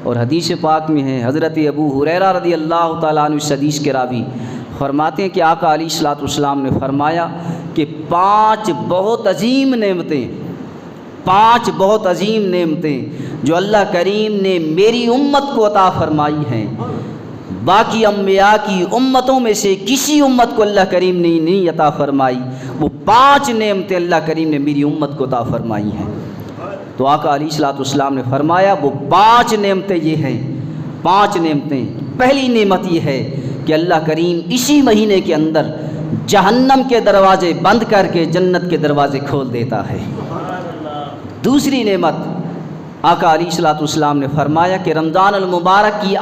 اور حدیث پاک میں ہے، حضرت ابو ہریرہ رضی اللہ تعالیٰ عنہ اس حدیث کے راوی فرماتے ہیں کہ آقا علیہ الصلوۃ والسلام نے فرمایا کہ 5 بہت عظیم نعمتیں جو اللہ کریم نے میری امت کو عطا فرمائی ہیں، باقی انبیاء کی امتوں میں سے کسی امت کو اللہ کریم نے نہیں عطا فرمائی، وہ 5 نعمتیں اللہ کریم نے میری امت کو عطا فرمائی ہیں۔ تو آقا علیہ الصلوۃ والسلام نے فرمایا وہ 5 نعمتیں یہ ہیں، 5 نعمتیں۔ پہلی نعمت یہ ہے کہ اللہ کریم اسی مہینے کے اندر جہنم کے دروازے بند کر کے جنت کے دروازے کھول دیتا ہے۔ دوسری نعمت آقا علیہ الصلوۃ والسلام نے فرمایا کہ رمضان المبارک کی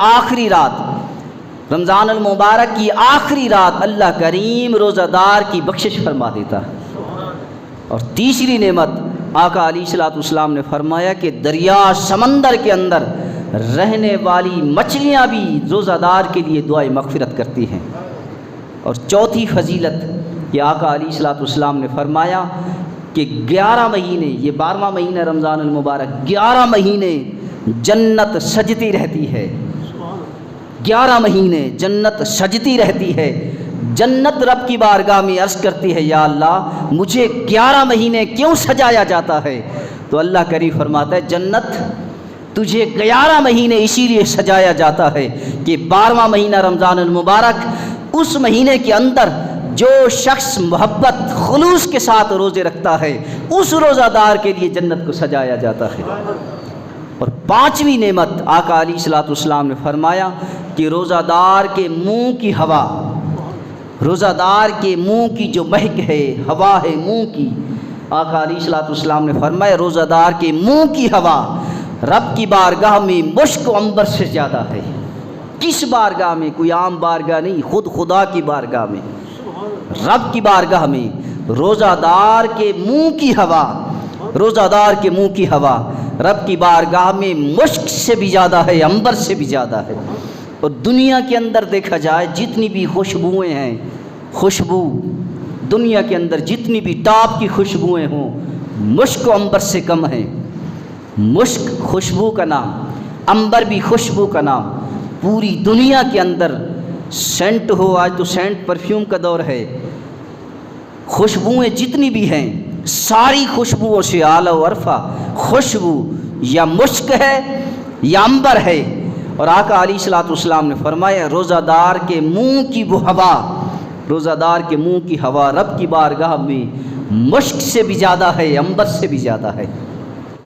آخری رات اللہ کریم روزہ دار کی بخشش فرما دیتا ہے۔ اور تیسری نعمت آقا علیہ الصلوۃ والسلام نے فرمایا کہ دریا سمندر کے اندر رہنے والی مچھلیاں بھی روزہ دار کے لیے دعائے مغفرت کرتی ہیں۔ اور چوتھی فضیلت کہ آقا علیہ الصلوۃ والسلام نے فرمایا کہ 11 مہینے، یہ 12واں مہینہ رمضان المبارک، 11 مہینے جنت سجتی رہتی ہے۔ 11 مہینے جنت سجتی رہتی ہے۔ جنت رب کی بارگاہ میں عرض کرتی ہے، یا اللہ مجھے 11 مہینے کیوں سجایا جاتا ہے؟ تو اللہ کریم فرماتا ہے، جنت تجھے 11 مہینے اسی لیے سجایا جاتا ہے کہ 12واں مہینہ رمضان المبارک، اس مہینے کے اندر جو شخص محبت خلوص کے ساتھ روزے رکھتا ہے اس روزہ دار کے لیے جنت کو سجایا جاتا ہے۔ اور 5ویں نعمت آقا علیہ الصلوۃ والسلام نے فرمایا کہ روزہ دار کے منہ کی ہوا، روزہ دار کے منہ کی جو مہک ہے، ہوا ہے منہ کی، آقا علیہ الصلوۃ والسلام نے فرمایا روزہ دار کے منہ کی ہوا رب کی بارگاہ میں مشک و عنبر سے زیادہ ہے۔ کس بارگاہ میں؟ کوئی عام بارگاہ نہیں، خود خدا کی بارگاہ میں، رب کی بارگاہ میں روزہ دار کے منہ کی ہوا، روزہ دار کے منہ کی ہوا رب کی بارگاہ میں مشک سے بھی زیادہ ہے، عنبر سے بھی زیادہ ہے۔ اور دنیا کے اندر دیکھا جائے جتنی بھی خوشبوئیں ہیں، خوشبو دنیا کے اندر جتنی بھی ٹاپ کی خوشبوئیں ہوں، مشک و عنبر سے کم ہیں۔ مشک خوشبو کا نام، عنبر بھی خوشبو کا نام۔ پوری دنیا کے اندر سینٹ ہو، آج تو سینٹ پرفیوم کا دور ہے، خوشبوئیں جتنی بھی ہیں ساری خوشبوؤں سے اعلیٰ و ارفع خوشبو یا مشک ہے یا عنبر ہے۔ اور آقا علیہ الصلوۃ والسلام نے فرمایا روزہ دار کے منہ کی وہ ہوا، روزہ دار کے منہ کی ہوا رب کی بارگاہ میں مشک سے بھی زیادہ ہے، عنبر سے بھی زیادہ ہے۔